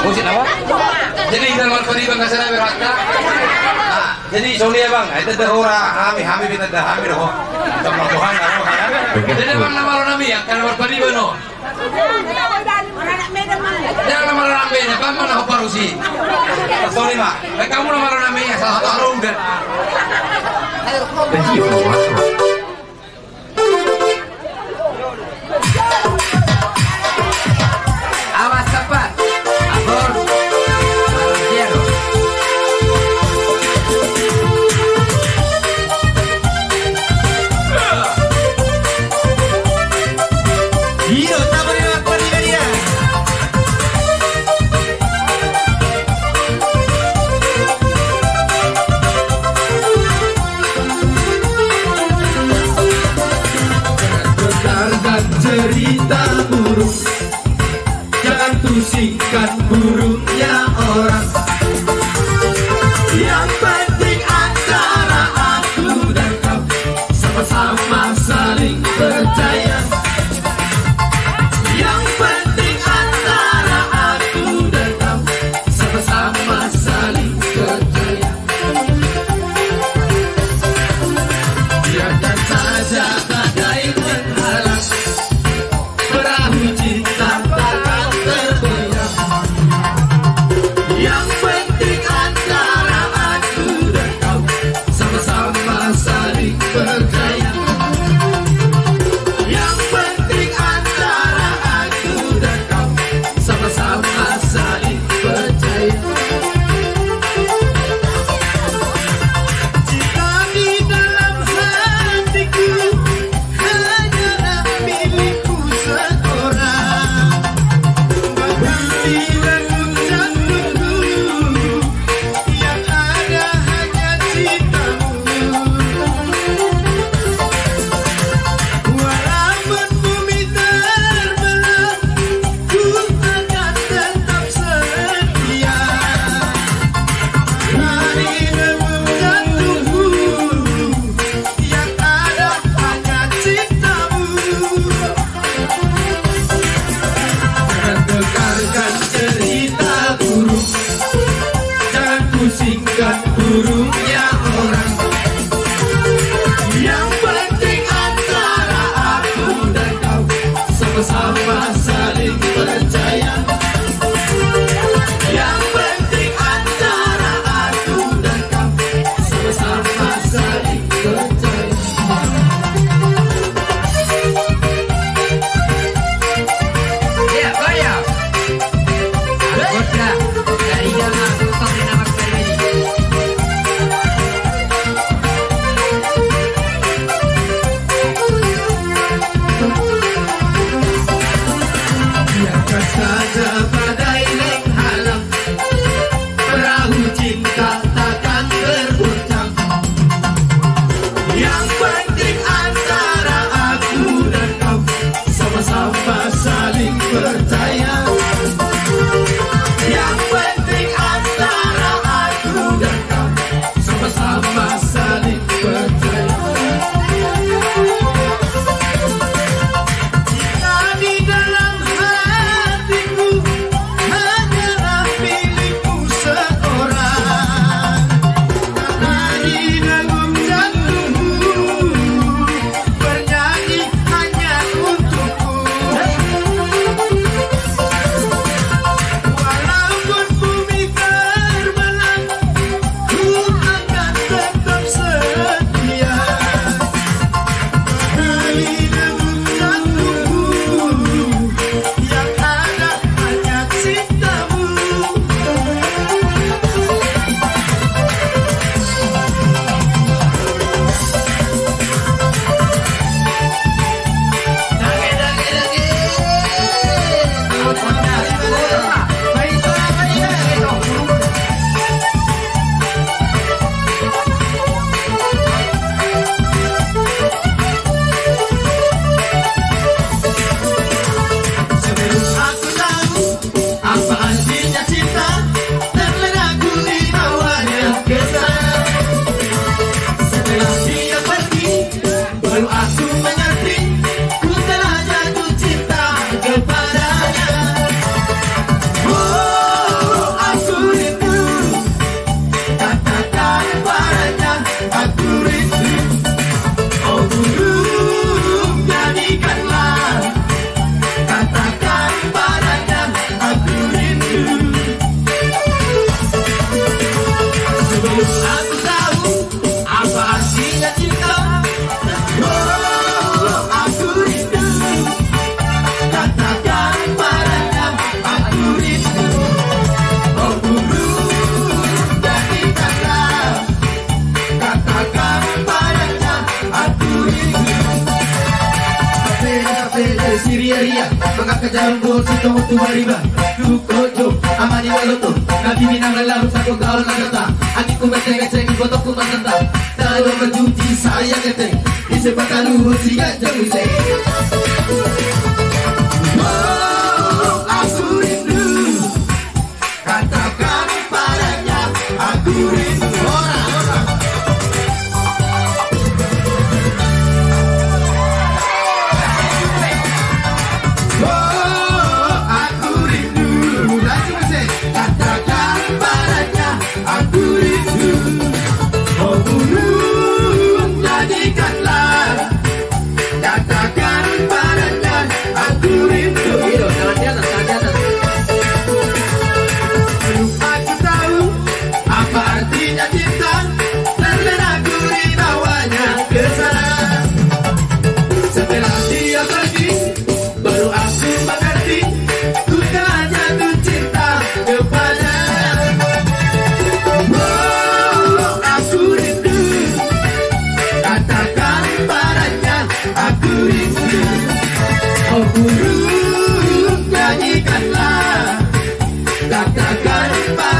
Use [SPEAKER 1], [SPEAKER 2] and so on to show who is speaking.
[SPEAKER 1] Musik apa? Jadi kita Marpariban kasih nama berata. Jadi soalnya bang, itu terora hami kita dah hami doh. Sama Tuhan kalau kan. Jadi bang nama orang ya, kan Marpariban no. Jangan nama orang beda, bang mana Perahu Cinta. Sorry mak, kamu nama orang ya salah satu udah. Awas cepat, agar Marciano. Iyo, tak boleh apa dia.
[SPEAKER 2] Dengarkan cerita burung, jangan pusingkan burungnya orang. Yang penting antara aku dan kau sama-sama saling percaya. Yang penting antara aku dan kau sama-sama saling percaya. Biarkan saja badai menghalang, perahu cinta takkan tergoyang. Yang penting antara aku dan kau sama-sama saling percaya. Yang penting antara aku dan kau sama-sama saling percaya. Cinta di dalam hatiku hanyalah milikku seorang. Berhenti lagu jantungku, yang ada hanya cintamu. Walaupun bumi terbelah, ku akan tetap setia. Hari dalam jantungku, yang ada hanya cintamu. Dengarkan cerita burung, jangan pusingkan burungnya orang. Yang penting antara aku dan kau sama-sama saling percaya. Yang penting antara aku dan kau sama-sama saling percaya.
[SPEAKER 1] Ya, bayar. Ada dari jangan Gondang Ni Namarpariban.
[SPEAKER 2] Biarkan saja badai menghalang, perahu cinta takkan tergoncang. Yang penting antara aku dan kau sama-sama saling percaya. Yang penting antara aku dan kau sama-sama saling percaya. Cinta di dalam hatiku hanyalah milikku seorang. Dari dalam jantungku bernyanyi hanya untukku. Walaupun bumi terbelah, ku akan tetap setia. Dari dalam jantungku, yang ada hanya cintamu. Sebelum aku tahu apa artinya cinta, terlena ku dibawanya kesal. Setelah dia pergi, baru aku mengerti, ku telah jatuh cinta kepada ria-ria mengangkat jarum gol sitong untuk bariban dukojo amani waloto nabi minang lalu satu gaul nagata hatiku ngeceng-ngeceng fotoku mententang terlalu berjuti saya ngeteng di sebatang luhur siga jenguseng. Oh, aku rindu katakan padanya aku rindu orang-orang. Oh, aku rindu langsung sih katakan padanya aku rindu. Oh burung jadikanlah katakan padanya aku rindu. Tangan di atas, tangan di atas. Belum aku tahu apa artinya cinta, terlena aku dibawanya ke sana. Setelah dia pergi, baru aku mengerti, ku telah jatuh cinta kepadanya. Oh, aku rindu, katakan padanya aku rindu. Oh burung nyanyikanlah, katakan padanya